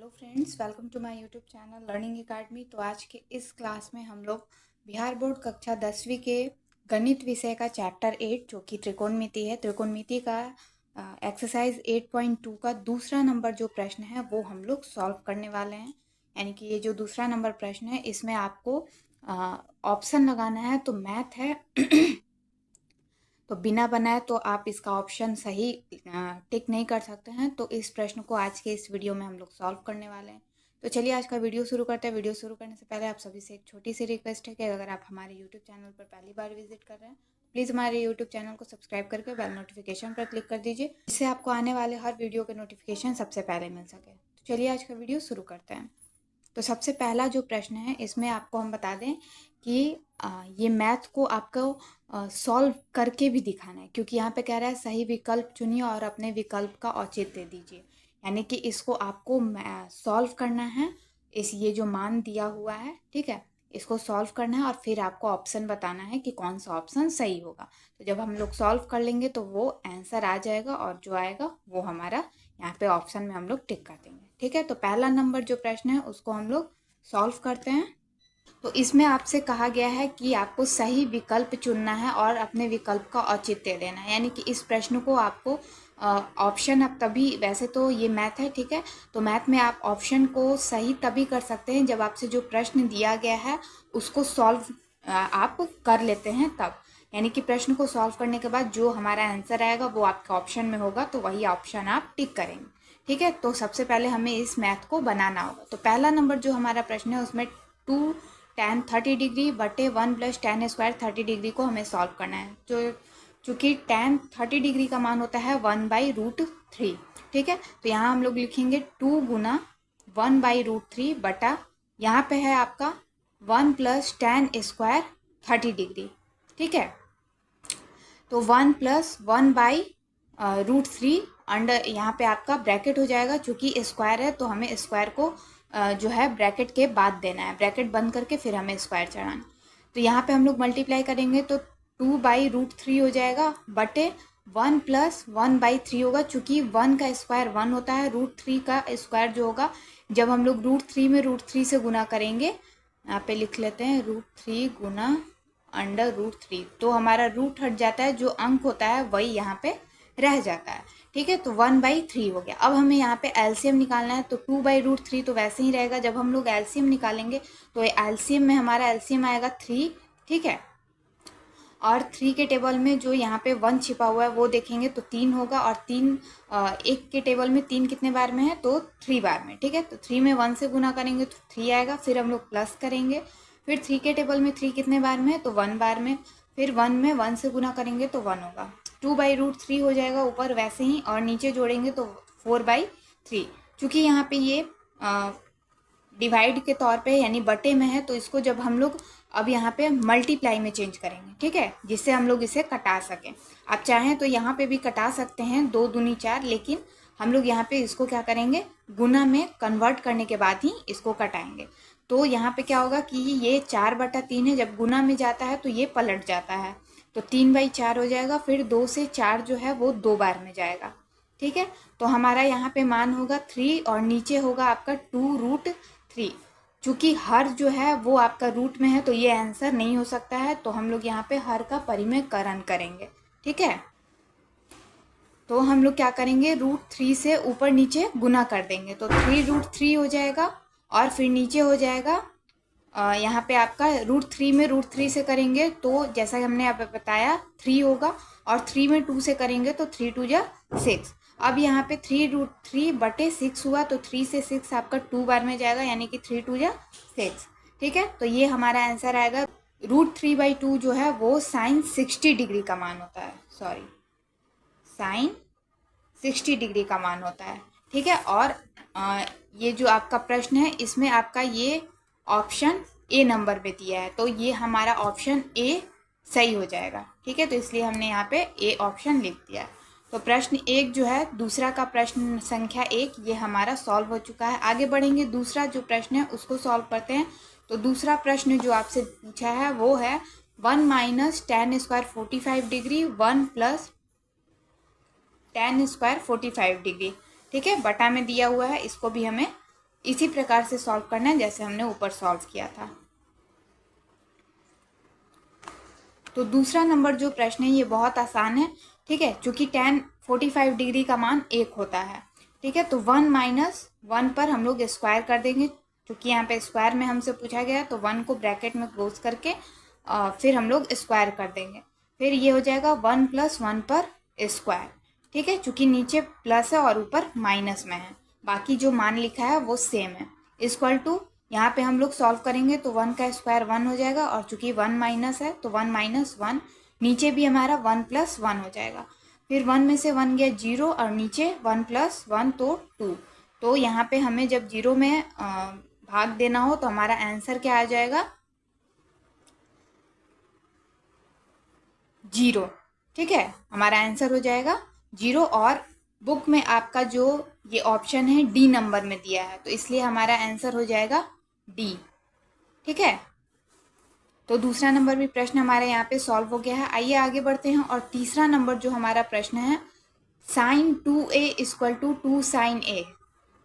Hello friends, welcome to my YouTube channel Learning Academy. तो आज के इस क्लास में हम लोग बिहार बोर्ड कक्षा 10वीं के गणित विषय का चैप्टर 8 जो कि त्रिकोणमिति है, त्रिकोणमिति का एक्सरसाइज 8.2 का दूसरा नंबर जो प्रश्न है वो हम लोग सॉल्व करने वाले हैं। यानी कि ये जो दूसरा नंबर प्रश्न है इसमें आपको ऑप्शन लगाना है। तो मैथ है तो बिना बनाए तो आप इसका ऑप्शन सही टिक नहीं कर सकते हैं। तो इस प्रश्न को आज के इस वीडियो में हम लोग सॉल्व करने वाले हैं। तो चलिए आज का वीडियो शुरू करते हैं। वीडियो शुरू करने से पहले आप सभी से एक छोटी सी रिक्वेस्ट है कि अगर आप हमारे यूट्यूब चैनल पर पहली बार विजिट कर रहे हैं प्लीज़ हमारे यूट्यूब चैनल को सब्सक्राइब करके बेल नोटिफिकेशन पर क्लिक कर दीजिए, जिससे आपको आने वाले हर वीडियो के नोटिफिकेशन सबसे पहले मिल सके। तो चलिए आज का वीडियो शुरू करते हैं। तो सबसे पहला जो प्रश्न है इसमें आपको हम बता दें कि ये मैथ को आपको सॉल्व करके भी दिखाना है, क्योंकि यहाँ पे कह रहा है सही विकल्प चुनिए और अपने विकल्प का औचित्य दीजिए। यानी कि इसको आपको सॉल्व करना है। ये जो मान दिया हुआ है, ठीक है, इसको सॉल्व करना है और फिर आपको ऑप्शन बताना है कि कौन सा ऑप्शन सही होगा। तो जब हम लोग सॉल्व कर लेंगे तो वो आंसर आ जाएगा और जो आएगा वो हमारा यहाँ पे ऑप्शन में हम लोग टिक कर देंगे। ठीक है, तो पहला नंबर जो प्रश्न है उसको हम लोग सॉल्व करते हैं। तो इसमें आपसे कहा गया है कि आपको सही विकल्प चुनना है और अपने विकल्प का औचित्य देना है। यानी कि इस प्रश्न को आपको ऑप्शन अब तभी, वैसे तो ये मैथ है, ठीक है, तो मैथ में आप ऑप्शन को सही तभी कर सकते हैं जब आपसे जो प्रश्न दिया गया है उसको सॉल्व आप कर लेते हैं तब। यानी कि प्रश्न को सॉल्व करने के बाद जो हमारा आंसर आएगा वो आपका ऑप्शन में होगा, तो वही ऑप्शन आप टिक करेंगे। ठीक है, तो सबसे पहले हमें इस मैथ को बनाना होगा। तो पहला नंबर जो हमारा प्रश्न है उसमें 2 tan 30 डिग्री बटे 1 प्लस tan स्क्वायर 30 डिग्री को हमें सॉल्व करना है। जो चूँकि tan 30 डिग्री का मान होता है 1/√3। ठीक है, तो यहाँ हम लोग लिखेंगे 2 गुना 1/√3 बटा, यहाँ पे है आपका 1 प्लस tan स्क्वायर 30 डिग्री। ठीक है, तो 1 प्लस 1/√3 अंडर, यहाँ पे आपका ब्रैकेट हो जाएगा। चूँकि स्क्वायर है तो हमें स्क्वायर को जो है ब्रैकेट के बाद देना है, ब्रैकेट बंद करके फिर हमें स्क्वायर चढ़ाना। तो यहाँ पे हम लोग मल्टीप्लाई करेंगे तो 2/√3 हो जाएगा बटे 1 प्लस 1/3 होगा। चूँकि 1 का स्क्वायर 1 होता है, √3 का स्क्वायर जो होगा जब हम लोग √3 में √3 से गुना करेंगे, यहाँ पे लिख लेते हैं √3 गुना √3, तो हमारा रूट हट जाता है, जो अंक होता है वही यहाँ पे रह जाता है। ठीक है, तो 1/3 हो गया। अब हमें यहाँ पे एलसीएम निकालना है, तो 2/√3 तो वैसे ही रहेगा। जब हम लोग एलसीएम निकालेंगे तो एलसीएम में हमारा एलसीएम आएगा 3। ठीक है, और 3 के टेबल में जो यहाँ पे 1 छिपा हुआ है वो देखेंगे तो 3 होगा, और 3 1 के टेबल में 3 कितने बार में है तो 3 बार में। ठीक है, तो 3 में 1 से गुना करेंगे तो 3 आएगा, फिर हम लोग प्लस करेंगे, फिर 3 के टेबल में 3 कितने बार में है तो 1 बार में, फिर 1 में 1 से गुना करेंगे तो 1 होगा, 2/√3 हो जाएगा ऊपर वैसे ही, और नीचे जोड़ेंगे तो 4/3। चूँकि यहाँ पे ये डिवाइड के तौर पे यानी बटे में है, तो इसको जब हम लोग अब यहाँ पे मल्टीप्लाई में चेंज करेंगे, ठीक है, जिससे हम लोग इसे कटा सकें। आप चाहें तो यहाँ पे भी कटा सकते हैं, 2 दूनी 4, लेकिन हम लोग यहाँ पे इसको क्या करेंगे, गुना में कन्वर्ट करने के बाद ही इसको कटाएंगे। तो यहाँ पे क्या होगा कि ये 4/3 है, जब गुना में जाता है तो ये पलट जाता है, तो 3/4 हो जाएगा। फिर 2 से 4 जो है वो 2 बार में जाएगा। ठीक है, तो हमारा यहाँ पे मान होगा 3 और नीचे होगा आपका 2√3। चूँकि हर जो है वो आपका रूट में है तो ये आंसर नहीं हो सकता है, तो हम लोग यहाँ पे हर का परिमेयकरण करेंगे। ठीक है, तो हम लोग क्या करेंगे, √3 से ऊपर नीचे गुना कर देंगे, तो 3√3 हो जाएगा, और फिर नीचे हो जाएगा यहाँ पे आपका √3 में √3 से करेंगे तो जैसा कि हमने अब बताया 3 होगा, और 3 में 2 से करेंगे तो 3 2 जा 6। अब यहाँ पे 3√3 बटे 6 हुआ, तो 3 से 6 आपका 2 बार में जाएगा, यानी कि 3 2 जा 6। ठीक है, तो ये हमारा आंसर आएगा। √3/2 जो है वो साइन 60 डिग्री का मान होता है, सॉरी, साइन 60 डिग्री का मान होता है। ठीक है, और ये जो आपका प्रश्न है इसमें आपका ये ऑप्शन ए नंबर पे दिया है, तो ये हमारा ऑप्शन ए सही हो जाएगा। ठीक है, तो इसलिए हमने यहाँ पे ए ऑप्शन लिख दिया है। तो प्रश्न 1 जो है, दूसरा का प्रश्न संख्या 1 ये हमारा सॉल्व हो चुका है। आगे बढ़ेंगे, दूसरा जो प्रश्न है उसको सॉल्व करते हैं। तो दूसरा प्रश्न जो आपसे पूछा है वो है 1 minus tan square 45 degree 1 plus tan square 45 degree. ठीक है, बटा में दिया हुआ है, इसको भी हमें इसी प्रकार से सॉल्व करना है जैसे हमने ऊपर सॉल्व किया था। तो दूसरा नंबर जो प्रश्न है ये बहुत आसान है, ठीक है, चूंकि tan 45 डिग्री का मान 1 होता है, ठीक है। तो 1 माइनस 1 पर हम लोग स्क्वायर कर देंगे, क्योंकि यहाँ पे स्क्वायर में हमसे पूछा गया, तो 1 को ब्रैकेट में क्लोज करके फिर हम लोग स्क्वायर कर देंगे। फिर ये हो जाएगा 1 + 1 पर स्क्वायर, ठीक है, चूंकि नीचे प्लस है और ऊपर माइनस में है, बाकी जो मान लिखा है वो सेम है। इक्वल टू यहाँ पे हम लोग सॉल्व करेंगे तो 1 का स्क्वायर 1 हो जाएगा, और चूंकि 1 माइनस है तो 1 माइनस 1, नीचे भी हमारा 1 + 1 हो जाएगा। फिर 1 में से 1 गया 0 और नीचे 1 + 1 तो 2। तो यहाँ पे हमें जब 0 में भाग देना हो तो हमारा आंसर क्या आ जाएगा, 0, ठीक है, हमारा आंसर हो जाएगा 0। और बुक में आपका जो ये ऑप्शन है डी नंबर में दिया है, तो इसलिए हमारा आंसर हो जाएगा डी, ठीक है। तो दूसरा नंबर भी प्रश्न हमारे यहाँ पे सॉल्व हो गया है। आइए आगे बढ़ते हैं, और तीसरा नंबर जो हमारा प्रश्न है, sin 2a = 2 sin a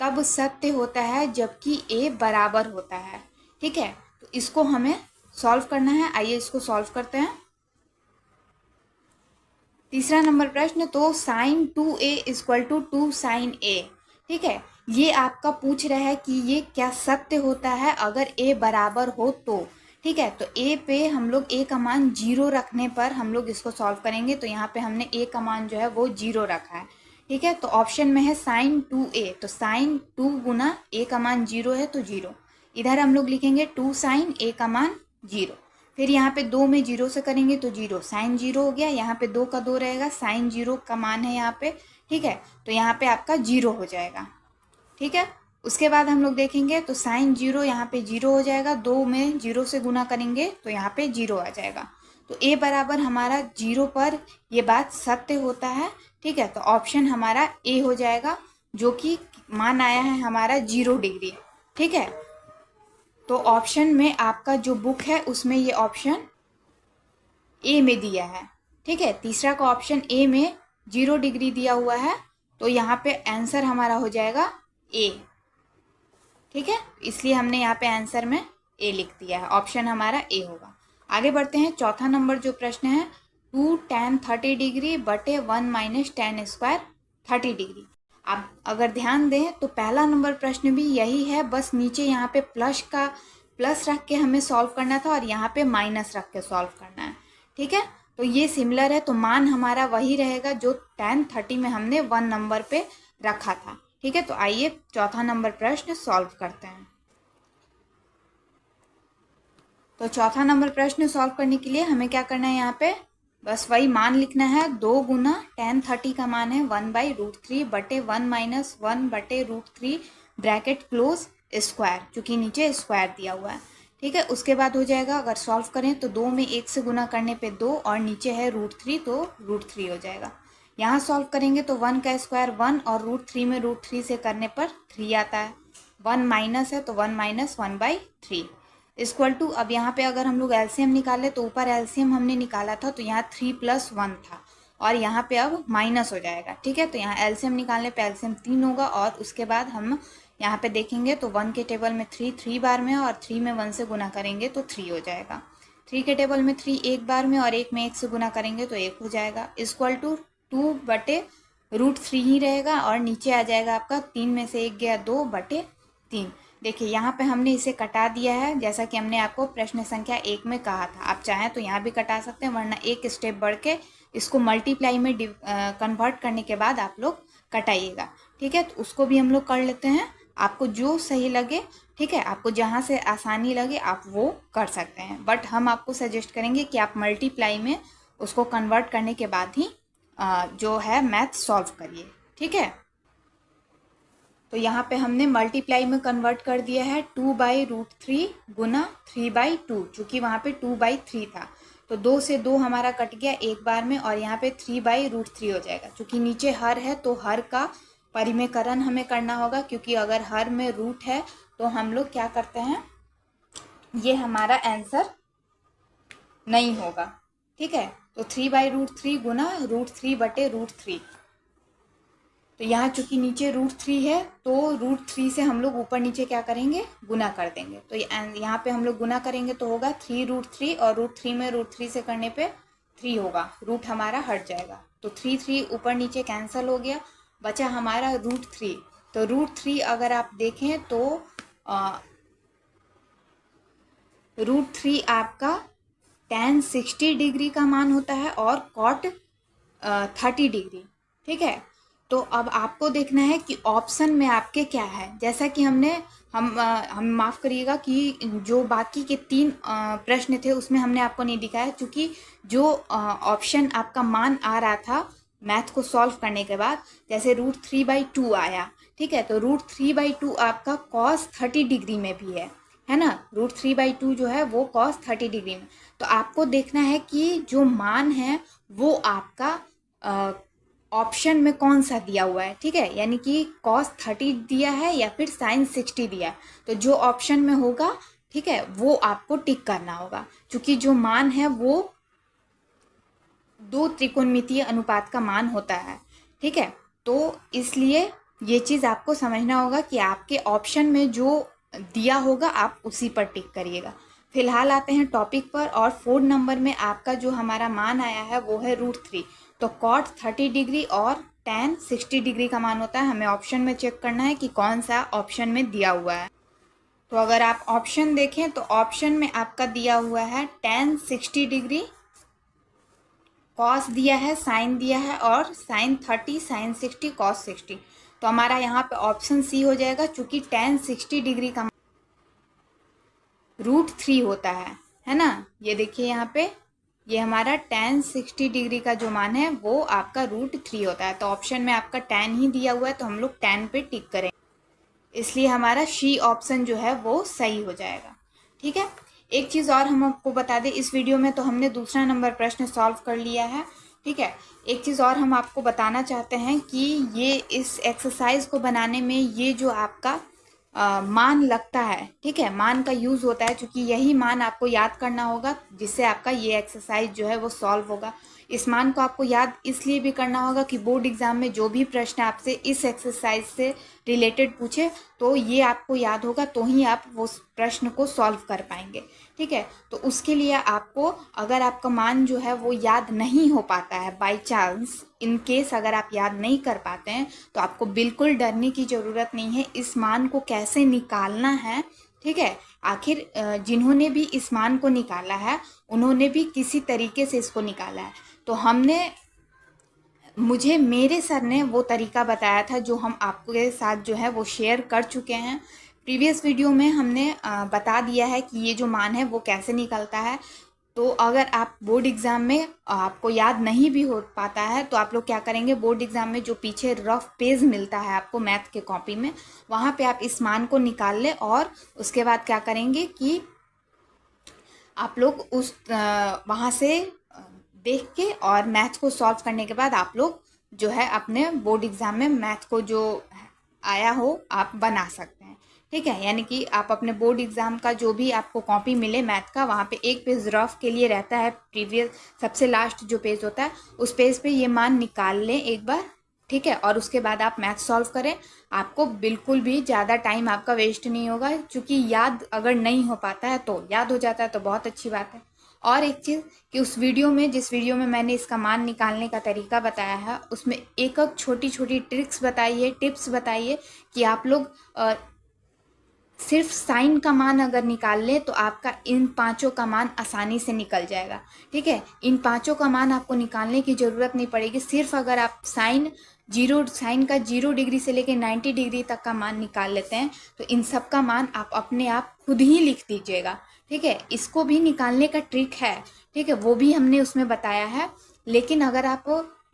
तब सत्य होता है जबकि a बराबर होता है, ठीक है। तो इसको हमें सॉल्व करना है, आइए इसको सॉल्व करते हैं। तीसरा नंबर प्रश्न, तो sin 2a = 2 sin a, ठीक है, ये आपका पूछ रहा है कि ये क्या सत्य होता है अगर a बराबर हो तो, ठीक है। तो a पे हम लोग a का मान 0 रखने पर हम लोग इसको सॉल्व करेंगे। तो यहाँ पे हमने a का मान जो है वो 0 रखा है, ठीक है। तो ऑप्शन में है sin 2a, तो sin 2 गुना a का मान 0 है तो 0, इधर हम लोग लिखेंगे 2 sin a का मान 0। फिर यहाँ पे 2 में 0 से करेंगे तो 0 sin 0 हो गया, यहाँ पे 2 का 2 रहेगा, sin 0 का मान है यहाँ पे, ठीक है। तो यहाँ पे आपका 0 हो जाएगा, ठीक है। उसके बाद हम लोग देखेंगे तो sin 0 यहाँ पे 0 हो जाएगा, 2 में 0 से गुना करेंगे तो यहाँ पे 0 आ जाएगा। तो a बराबर हमारा 0 पर ये बात सत्य होता है, ठीक है। तो ऑप्शन हमारा a हो जाएगा, जो कि मान आया है हमारा 0 डिग्री, ठीक है। तो ऑप्शन में आपका जो बुक है उसमें ये ऑप्शन ए में दिया है, ठीक है। तीसरा का ऑप्शन ए में 0 डिग्री दिया हुआ है, तो यहाँ पे आंसर हमारा हो जाएगा ए, ठीक है। इसलिए हमने यहाँ पे आंसर में ए लिख दिया है, ऑप्शन हमारा ए होगा। आगे बढ़ते हैं, चौथा नंबर जो प्रश्न है, 2 tan 30 डिग्री बटे 1 - tan स्क्वायर 30 डिग्री। आप अगर ध्यान दें तो पहला नंबर प्रश्न भी यही है, बस नीचे यहाँ पे प्लस रख के हमें सॉल्व करना था और यहाँ पे माइनस रख के सॉल्व करना है, ठीक है। तो ये सिमिलर है, तो मान हमारा वही रहेगा जो tan 30 में हमने 1 नंबर पे रखा था, ठीक है। तो आइए चौथा नंबर प्रश्न सॉल्व करते हैं। तो चौथा नंबर प्रश्न सॉल्व करने के लिए हमें क्या करना है, यहाँ पे बस वही मान लिखना है, 2 गुना tan 30 का मान है 1/√3 बटे 1 - 1/√3 ब्रैकेट क्लोज स्क्वायर, चूँकि नीचे स्क्वायर दिया हुआ है, ठीक है। उसके बाद हो जाएगा, अगर सॉल्व करें तो 2 में 1 से गुना करने पे 2 और नीचे है √3 तो √3 हो जाएगा। यहाँ सॉल्व करेंगे तो 1 का स्क्वायर 1 और √3 में √3 से करने पर 3 आता है, 1 माइनस है तो 1 - 1/3 इक्वल टू, अब यहाँ पे अगर हम लोग एलसीएम निकाले तो ऊपर एलसीएम हमने निकाला था तो यहाँ 3 + 1 था और यहाँ पे अब माइनस हो जाएगा, ठीक है। तो यहाँ एलसीएम निकालने पे एलसीएम 3 होगा, और उसके बाद हम यहाँ पे देखेंगे तो 1 के टेबल में 3 बार में, और 3 में 1 से गुना करेंगे तो 3 हो जाएगा। 3 के टेबल में 3 एक बार में, और 1 में 1 से गुना करेंगे तो 1 हो जाएगा, इक्वल टू 2/√3 ही रहेगा, और नीचे आ जाएगा आपका 3 में से 1 गया 2/3। देखिए यहाँ पे हमने इसे कटा दिया है, जैसा कि हमने आपको प्रश्न संख्या 1 में कहा था। आप चाहें तो यहाँ भी कटा सकते हैं, वरना एक स्टेप बढ़ के इसको मल्टीप्लाई में कन्वर्ट करने के बाद आप लोग कटाइएगा, ठीक है। तो उसको भी हम लोग कर लेते हैं, आपको जो सही लगे, ठीक है, आपको जहाँ से आसानी लगे आप वो कर सकते हैं, बट हम आपको सजेस्ट करेंगे कि आप मल्टीप्लाई में उसको कन्वर्ट करने के बाद ही जो है मैथ सॉल्व करिए, ठीक है। तो यहाँ पे हमने मल्टीप्लाई में कन्वर्ट कर दिया है, 2/√3 गुना 3/2, चूँकि वहाँ पे 2/3 था, तो 2 से 2 हमारा कट गया एक बार में, और यहाँ पे 3/√3 हो जाएगा। चूँकि नीचे हर है तो हर का परिमेयकरण हमें करना होगा, क्योंकि अगर हर में रूट है तो हम लोग क्या करते हैं, ये हमारा आंसर नहीं होगा, ठीक है। तो 3/√3 गुना √3/√3, तो यहाँ चूँकि नीचे √3 है तो √3 से हम लोग ऊपर नीचे क्या करेंगे, गुना कर देंगे। तो यहाँ पे हम लोग गुना करेंगे तो होगा 3√3 और √3 में √3 से करने पे 3 होगा, रूट हमारा हट जाएगा। तो 3 ऊपर नीचे कैंसिल हो गया, बचा हमारा √3। तो √3 अगर आप देखें तो √3 आपका tan 60 डिग्री का मान होता है और cot 30 डिग्री। ठीक है, तो अब आपको देखना है कि ऑप्शन में आपके क्या है। जैसा कि हम माफ़ करिएगा कि जो बाकी के 3 प्रश्न थे उसमें हमने आपको नहीं दिखाया, क्योंकि जो ऑप्शन आपका मान आ रहा था मैथ को सॉल्व करने के बाद, जैसे √3/2 आया। ठीक है, तो √3/2 आपका cos 30 डिग्री में भी है ना। √3/2 जो है वो cos 30 डिग्री में। तो आपको देखना है कि जो मान है वो आपका ऑप्शन में कौन सा दिया हुआ है। ठीक है, यानी कि cos 30 दिया है या फिर sin 60 दिया है। तो जो ऑप्शन में होगा, ठीक है, वो आपको टिक करना होगा, क्योंकि जो मान है वो 2 त्रिकोणमितीय अनुपात का मान होता है। ठीक है, तो इसलिए ये चीज़ आपको समझना होगा कि आपके ऑप्शन में जो दिया होगा आप उसी पर टिक करिएगा। फिलहाल आते हैं टॉपिक पर, और 4 नंबर में आपका जो हमारा मान आया है वो है √3। तो cot 30 डिग्री और tan 60 डिग्री का मान होता है। हमें ऑप्शन में चेक करना है कि कौन सा ऑप्शन में दिया हुआ है। तो अगर आप ऑप्शन देखें तो ऑप्शन में आपका दिया हुआ है tan 60 डिग्री, cos दिया है, sin दिया है और sin 30, sin 60, cos 60। तो हमारा यहाँ पे ऑप्शन सी हो जाएगा, चूँकि tan 60 डिग्री का √3 होता है ना। ये देखिए यहाँ पे, ये हमारा tan 60 डिग्री का जो मान है वो आपका √3 होता है। तो ऑप्शन में आपका tan ही दिया हुआ है, तो हम लोग tan पे टिक करें, इसलिए हमारा सी ऑप्शन जो है वो सही हो जाएगा। ठीक है, एक चीज़ और हम आपको बता दें, इस वीडियो में तो हमने दूसरा नंबर प्रश्न सॉल्व कर लिया है। ठीक है, एक चीज़ और हम आपको बताना चाहते हैं कि ये इस एक्सरसाइज को बनाने में ये जो आपका मान लगता है, ठीक है, मान का यूज़ होता है, क्योंकि यही मान आपको याद करना होगा जिससे आपका ये एक्सरसाइज जो है वो सॉल्व होगा। इस मान को आपको याद इसलिए भी करना होगा कि बोर्ड एग्जाम में जो भी प्रश्न आपसे इस एक्सरसाइज से रिलेटेड पूछे तो ये आपको याद होगा, तो ही आप वो प्रश्न को सॉल्व कर पाएंगे। ठीक है, तो उसके लिए आपको, अगर आपका मान जो है वो याद नहीं हो पाता है, बाय चांस इन केस अगर आप याद नहीं कर पाते हैं, तो आपको बिल्कुल डरने की ज़रूरत नहीं है। इस मान को कैसे निकालना है, ठीक है, आखिर जिन्होंने भी इस मान को निकाला है उन्होंने भी किसी तरीके से इसको निकाला है। तो मुझे मेरे सर ने वो तरीका बताया था जो हम आपके साथ जो है वो शेयर कर चुके हैं। प्रीवियस वीडियो में हमने बता दिया है कि ये जो मान है वो कैसे निकलता है। तो अगर आप बोर्ड एग्ज़ाम में आपको याद नहीं भी हो पाता है तो आप लोग क्या करेंगे, बोर्ड एग्ज़ाम में जो पीछे रफ पेज मिलता है आपको मैथ के कॉपी में, वहाँ पे आप इस मान को निकाल लें और उसके बाद क्या करेंगे कि आप लोग उस वहाँ से देख के और मैथ को सॉल्व करने के बाद आप लोग जो है अपने बोर्ड एग्ज़ाम में मैथ को जो आया हो आप बना सकते हैं। ठीक है, यानी कि आप अपने बोर्ड एग्ज़ाम का जो भी आपको कॉपी मिले मैथ का, वहाँ पे एक पेज रफ के लिए रहता है, प्रीवियस सबसे लास्ट जो पेज होता है उस पेज पे ये मान निकाल लें एक बार। ठीक है, और उसके बाद आप मैथ सॉल्व करें। आपको बिल्कुल भी ज़्यादा टाइम आपका वेस्ट नहीं होगा, क्योंकि याद अगर नहीं हो पाता है तो याद हो जाता है तो बहुत अच्छी बात है। और एक चीज़ कि उस वीडियो में, जिस वीडियो में मैंने इसका मान निकालने का तरीका बताया है, उसमें एक छोटी छोटी ट्रिक्स बताई है, टिप्स बताई है कि आप लोग सिर्फ साइन का मान अगर निकाल लें तो आपका इन पांचों का मान आसानी से निकल जाएगा। ठीक है, इन पांचों का मान आपको निकालने की ज़रूरत नहीं पड़ेगी। सिर्फ अगर आप साइन का 0 डिग्री से लेकर 90 डिग्री तक का मान निकाल लेते हैं तो इन सब का मान आप अपने आप खुद ही लिख दीजिएगा। ठीक है, इसको भी निकालने का ट्रिक है, ठीक है, वो भी हमने उसमें बताया है। लेकिन अगर आप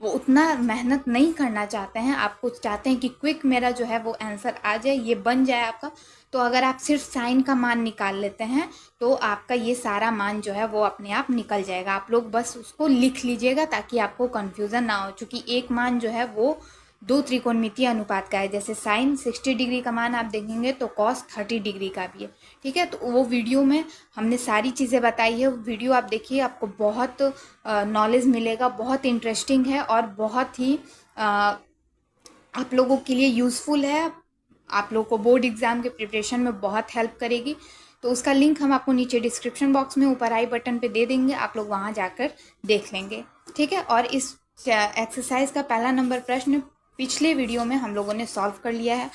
वो उतना मेहनत नहीं करना चाहते हैं, आपको चाहते हैं कि क्विक मेरा जो है वो आंसर आ जाए, ये बन जाए आपका, तो अगर आप सिर्फ साइन का मान निकाल लेते हैं तो आपका ये सारा मान जो है वो अपने आप निकल जाएगा। आप लोग बस उसको लिख लीजिएगा ताकि आपको कन्फ्यूज़न ना हो, क्योंकि एक मान जो है वो 2 त्रिकोणमितीय अनुपात का है। जैसे साइन 60 डिग्री का मान आप देखेंगे तो कॉस 30 डिग्री का भी है। ठीक है, तो वो वीडियो में हमने सारी चीज़ें बताई है, वीडियो आप देखिए, आपको बहुत नॉलेज मिलेगा, बहुत इंटरेस्टिंग है और बहुत ही आप लोगों के लिए यूज़फुल है, आप लोगों को बोर्ड एग्ज़ाम के प्रिपरेशन में बहुत हेल्प करेगी। तो उसका लिंक हम आपको नीचे डिस्क्रिप्शन बॉक्स में ऊपर आई बटन पे दे देंगे, आप लोग वहाँ जाकर देख लेंगे, ठीक है। और इस एक्सरसाइज का पहला नंबर प्रश्न पिछले वीडियो में हम लोगों ने सॉल्व कर लिया है,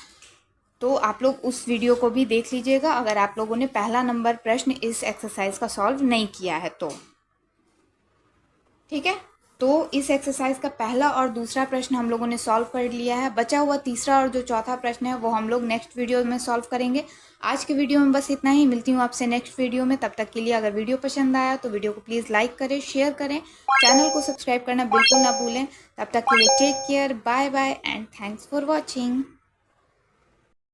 तो आप लोग उस वीडियो को भी देख लीजिएगा अगर आप लोगों ने पहला नंबर प्रश्न इस एक्सरसाइज का सॉल्व नहीं किया है तो, ठीक है। तो इस एक्सरसाइज का पहला और दूसरा प्रश्न हम लोगों ने सॉल्व कर लिया है। बचा हुआ तीसरा और जो चौथा प्रश्न है वो हम लोग नेक्स्ट वीडियो में सॉल्व करेंगे। आज के वीडियो में बस इतना ही, मिलती हूँ आपसे नेक्स्ट वीडियो में। तब तक के लिए अगर वीडियो पसंद आया तो वीडियो को प्लीज़ लाइक करें, शेयर करें, चैनल को सब्सक्राइब करना बिल्कुल ना भूलें। तब तक के लिए take care, bye bye and thanks for watching.